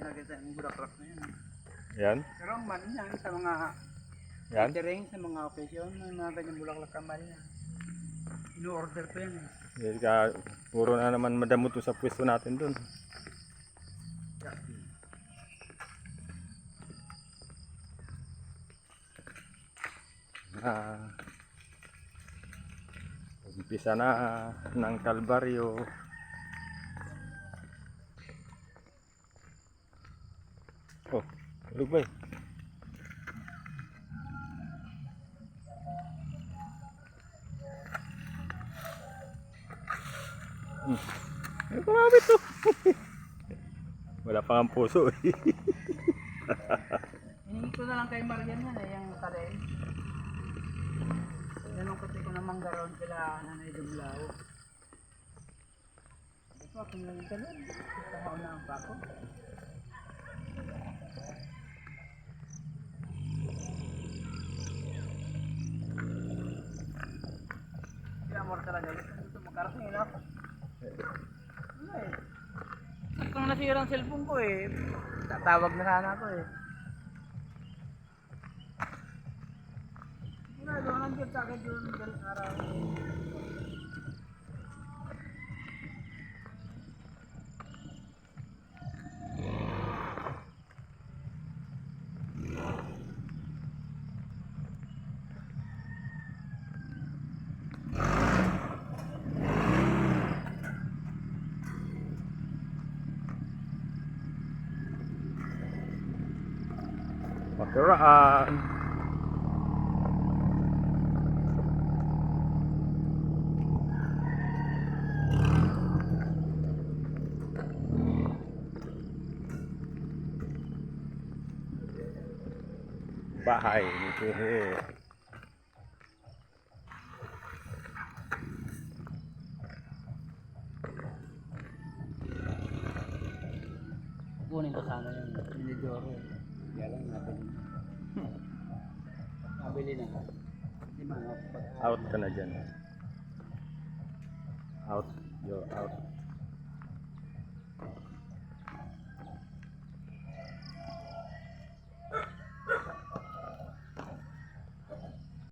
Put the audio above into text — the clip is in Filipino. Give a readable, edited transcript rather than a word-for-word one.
talaga sa bulaklak na yan. Yan. Pero ang mahal niyan sa mga Yan. catering, sa mga occasion, may mga ganyang bulaklak ang mahal niyan. Ino-order ko yan eh. Yan ka, puro na naman madamot sa pwesto natin dun. Umpisa na ng Kalbaryo. Oh, tulog ba eh? Ay, kumabit to. Wala pa ang puso eh. Hiningi ko na lang kay Marian yan eh, yung talent. Ganun kasi ko na manggaroon sila Nanay Dublao. Ito, kung lang yung talent, maunaan pa ako. Kaya amor talaga, gusto magkarating na ako. Wala eh. Saktong nasira ang cellphone ko eh. Tatawag na sana ako eh. Wala, doon nandiyan sa akin yun galing araw. Makaraan. Bahay ni Tehe. Kunin ko sana yung Minidoro eh. Kaya lang nabili na. Nabili na nga. Hindi mga Out ka na dyan. Out. You're out.